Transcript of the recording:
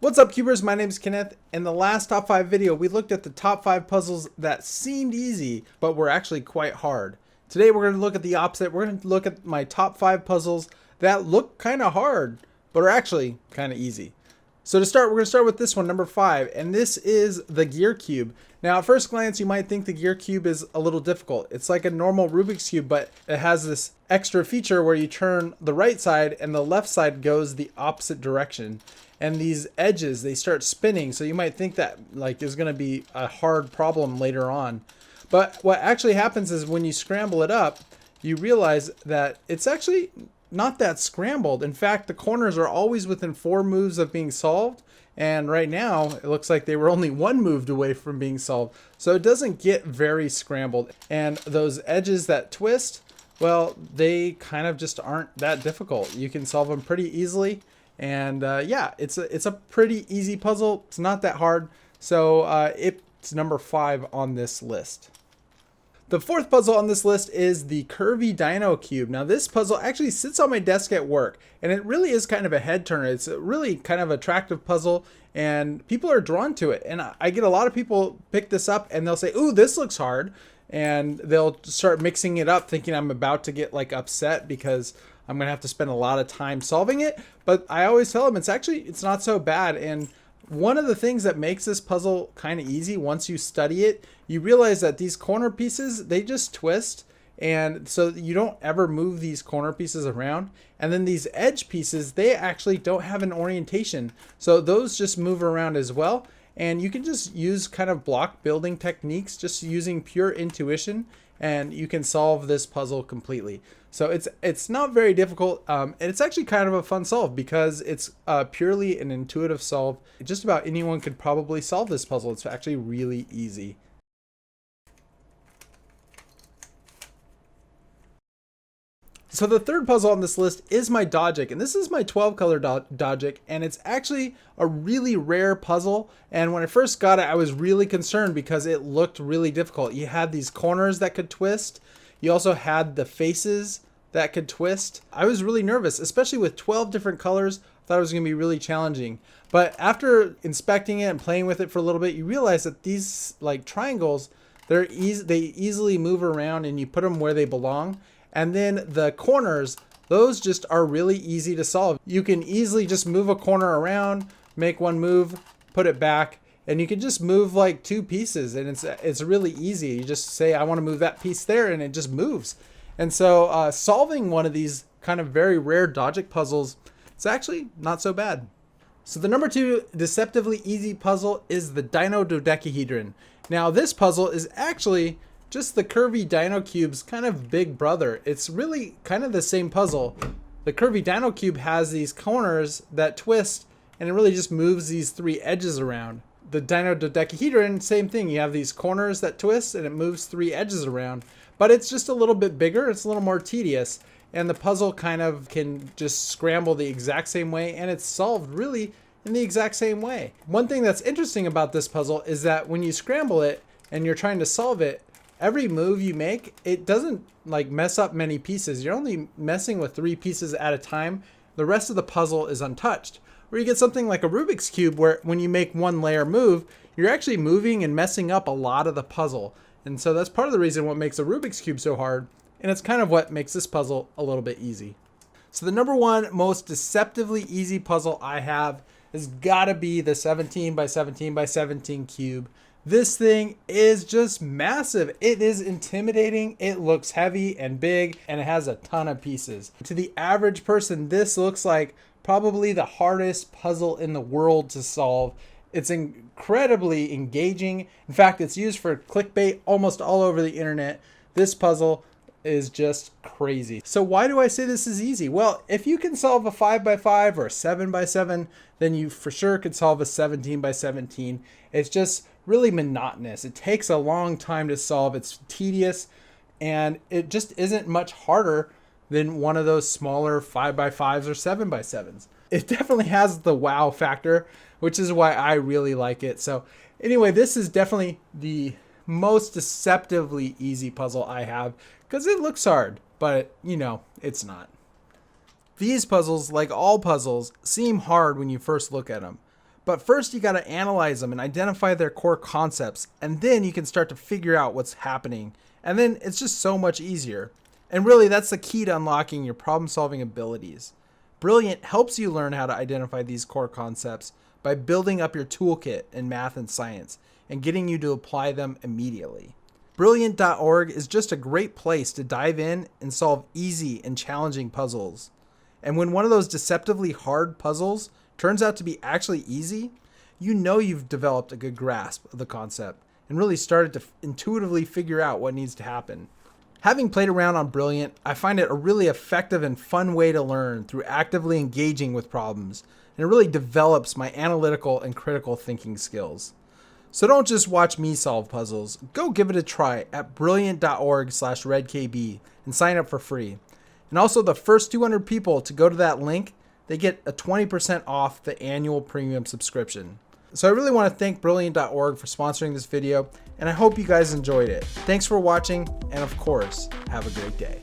What's up, cubers? My name is Kenneth. In the last top 5 video, we looked at the top 5 puzzles that seemed easy, but were actually quite hard. Today, we're going to look at the opposite. We're going to look at my top 5 puzzles that look kind of hard, but are actually kind of easy. So to start, we're going to start with this one, number 5, and this is the gear cube. Now, at first glance, you might think the gear cube is a little difficult. It's like a normal Rubik's cube, but it has this extra feature where you turn the right side and the left side goes the opposite direction. And these edges, they start spinning, so you might think that like is going to be a hard problem later on. But what actually happens is when you scramble it up, you realize that it's actually not that scrambled. In fact, the corners are always within 4 moves of being solved. And right now, it looks like they were only 1 move away from being solved. So it doesn't get very scrambled. And those edges that twist, well, they kind of just aren't that difficult. You can solve them pretty easily. And yeah, it's a pretty easy puzzle. It's not that hard. So it's number 5 on this list. The 4th puzzle on this list is the Curvy Dino Cube. Now this puzzle actually sits on my desk at work, and it really is kind of a head turner. It's a really kind of attractive puzzle, and people are drawn to it. And I get a lot of people pick this up and they'll say, "Ooh, this looks hard." And they'll start mixing it up thinking I'm about to get like upset because I'm going to have to spend a lot of time solving it. But I always tell them it's not so bad. And one of the things that makes this puzzle kind of easy once you study it, you realize that these corner pieces, they just twist. And so you don't ever move these corner pieces around. And then these edge pieces, they actually don't have an orientation. So those just move around as well. And you can just use kind of block building techniques, just using pure intuition, and you can solve this puzzle completely. So it's not very difficult, and it's actually kind of a fun solve because it's purely an intuitive solve. Just about anyone could probably solve this puzzle. It's actually really easy. So the 3rd puzzle on this list is my Doic, and this is my 12 color Doic, and it's actually a really rare puzzle. And when I first got it, I was really concerned because it looked really difficult. You had these corners that could twist. You also had the faces that could twist. I was really nervous, especially with 12 different colors. I thought it was going to be really challenging. But after inspecting it and playing with it for a little bit, you realize that these like triangles, they easily move around and you put them where they belong. And then the corners, those just are really easy to solve. You can easily just move a corner around, make one move, put it back, and you can just move like 2 pieces, and it's really easy. You just say, I want to move that piece there, and it just moves. And so solving one of these kind of very rare Doic puzzles, it's actually not so bad. So the number 2 deceptively easy puzzle is the Dino Dodecahedron. Now this puzzle is actually just the Curvy Dino Cube's kind of big brother. It's really kind of the same puzzle. The Curvy Dino Cube has these corners that twist, and it really just moves these 3 edges around. The Dino Dodecahedron, same thing. You have these corners that twist, and it moves 3 edges around. But it's just a little bit bigger. It's a little more tedious. And the puzzle kind of can just scramble the exact same way, and it's solved really in the exact same way. One thing that's interesting about this puzzle is that when you scramble it and you're trying to solve it, every move you make, it doesn't like mess up many pieces. You're only messing with 3 pieces at a time. The rest of the puzzle is untouched. Or you get something like a Rubik's Cube where when you make 1 layer move, you're actually moving and messing up a lot of the puzzle. And so that's part of the reason what makes a Rubik's Cube so hard. And it's kind of what makes this puzzle a little bit easy. So the number 1 most deceptively easy puzzle I have has gotta be the 17 by 17 by 17 cube. This thing is just massive. It is intimidating. It looks heavy and big, and it has a ton of pieces. To the average person, this looks like probably the hardest puzzle in the world to solve. It's incredibly engaging. In fact, it's used for clickbait almost all over the internet. This puzzle is just crazy. So why do I say this is easy? Well, if you can solve a 5 by 5 or a 7 by 7, then you for sure could solve a 17 by 17. It's just really monotonous. It takes a long time to solve. It's tedious, and it just isn't much harder than one of those smaller 5 by 5s or 7 by 7s. It definitely has the wow factor, which is why I really like it. So anyway, this is definitely the most deceptively easy puzzle I have because it looks hard, but you know, it's not. These puzzles, like all puzzles, seem hard when you first look at them. But first you got to analyze them and identify their core concepts, and then you can start to figure out what's happening. And then it's just so much easier. And really, that's the key to unlocking your problem-solving abilities. Brilliant helps you learn how to identify these core concepts by building up your toolkit in math and science and getting you to apply them immediately. Brilliant.org is just a great place to dive in and solve easy and challenging puzzles. And when one of those deceptively hard puzzles turns out to be actually easy, you know you've developed a good grasp of the concept and really started to intuitively figure out what needs to happen. Having played around on Brilliant, I find it a really effective and fun way to learn through actively engaging with problems, and it really develops my analytical and critical thinking skills. So don't just watch me solve puzzles, go give it a try at brilliant.org/redKB and sign up for free. And also the first 200 people to go to that link, they get a 20% off the annual premium subscription. So I really want to thank Brilliant.org for sponsoring this video, and I hope you guys enjoyed it. Thanks for watching, and of course, have a great day.